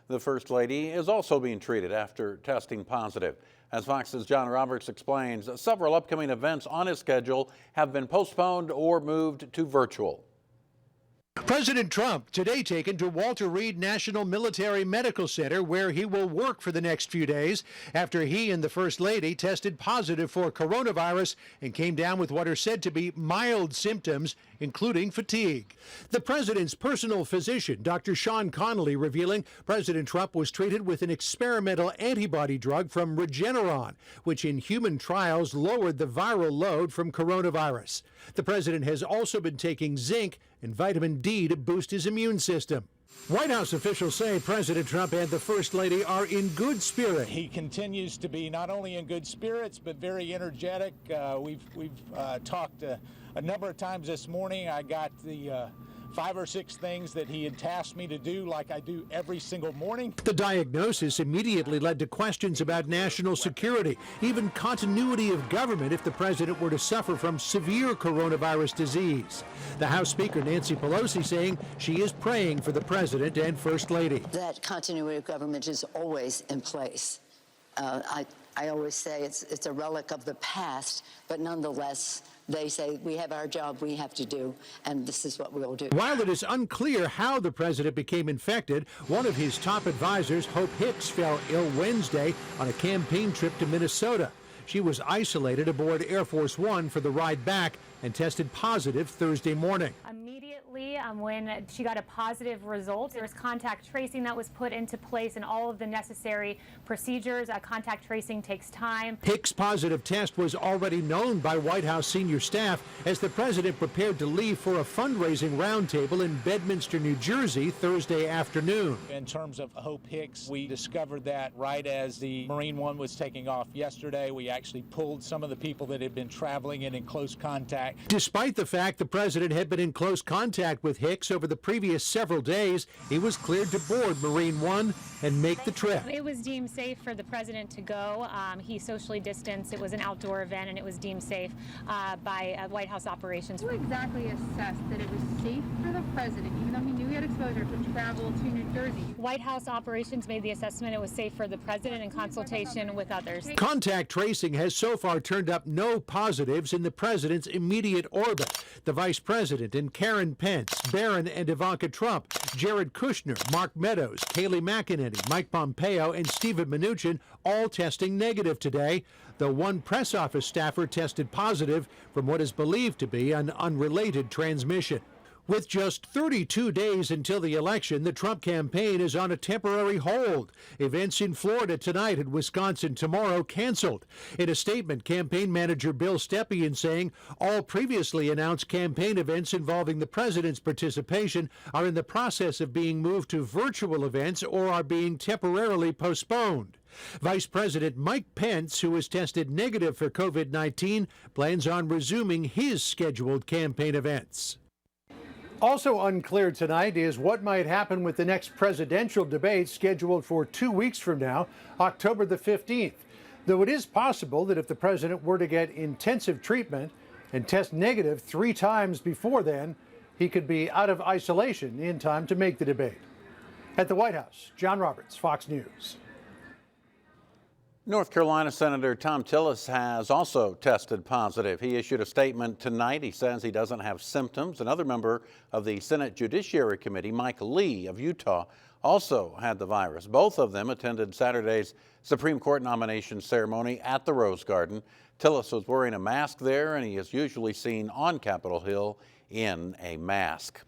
The First Lady is also being treated after testing positive. As Fox's John Roberts explains, several upcoming events on his schedule have been postponed or moved to virtual. President Trump today taken to Walter Reed National Military Medical Center, where he will work for the next few days after he and the First Lady tested positive for coronavirus and came down with what are said to be mild symptoms, including fatigue. The president's personal physician, Dr. Sean Connolly, revealing President Trump was treated with an experimental antibody drug from Regeneron, which in human trials lowered the viral load from coronavirus. The president has also been taking zinc and vitamin D to boost his immune system. White House officials say President Trump and the First Lady are in good spirit. He continues to be not only in good spirits, but very energetic. We've talked a number of times this morning. I got the 5 or 6 things that he had tasked me to do, like I do every single morning. The diagnosis immediately led to questions about national security, even continuity of government if the president were to suffer from severe coronavirus disease. The House Speaker, Nancy Pelosi, saying she is praying for the president and First Lady. That continuity of government is always in place. I always say it's a relic of the past, but nonetheless, they say we have our job we have to do, and this is what we'll do. While it is unclear how the president became infected, one of his top advisors, Hope Hicks, fell ill Wednesday on a campaign trip to Minnesota. She was isolated aboard Air Force One for the ride back and tested positive Thursday morning. Immediately when she got a positive result, there was contact tracing that was put into place and all of the necessary procedures. Contact tracing takes time. Hicks' positive test was already known by White House senior staff as the president prepared to leave for a fundraising roundtable in Bedminster, New Jersey, Thursday afternoon. In terms of Hope Hicks, we discovered that right as the Marine One was taking off yesterday. We actually pulled some of the people that had been traveling and in close contact. Despite the fact the president had been in close contact with Hicks over the previous several days, he was cleared to board Marine One and make the trip. It was deemed safe for the president to go. He socially distanced. It was an outdoor event, and it was deemed safe by White House operations. Who exactly assessed that it was safe for the president, even though he knew he had exposure, to travel to New Jersey? White House operations made the assessment it was safe for the president in consultation with others. Contact tracing has so far turned up no positives in the president's immediate orbit. The vice president and Karen Pence, Barron and Ivanka Trump, Jared Kushner, Mark Meadows, Kayleigh McENANY, Mike Pompeo, and Stephen Mnuchin all testing negative today, though one press office staffer tested positive from what is believed to be an unrelated transmission. With just 32 days until the election, the Trump campaign is on a temporary hold. Events in Florida tonight and Wisconsin tomorrow canceled. In a statement, campaign manager Bill Stepien saying all previously announced campaign events involving the president's participation are in the process of being moved to virtual events or are being temporarily postponed. Vice President Mike Pence, who has tested negative for COVID-19, plans on resuming his scheduled campaign events. Also unclear tonight is what might happen with the next presidential debate scheduled for 2 weeks from now, October the 15th. Though it is possible that if the president were to get intensive treatment and test negative 3 times before then, he could be out of isolation in time to make the debate. At the White House, John Roberts, Fox News. North Carolina Senator Thom Tillis has also tested positive. He issued a statement tonight. He says he doesn't have symptoms. Another member of the Senate Judiciary Committee, KAYLEIGH of Utah, also had the virus. Both of them attended Saturday's Supreme Court nomination ceremony at the Rose Garden. Tillis was wearing a mask there, and he is usually seen on Capitol Hill in a mask.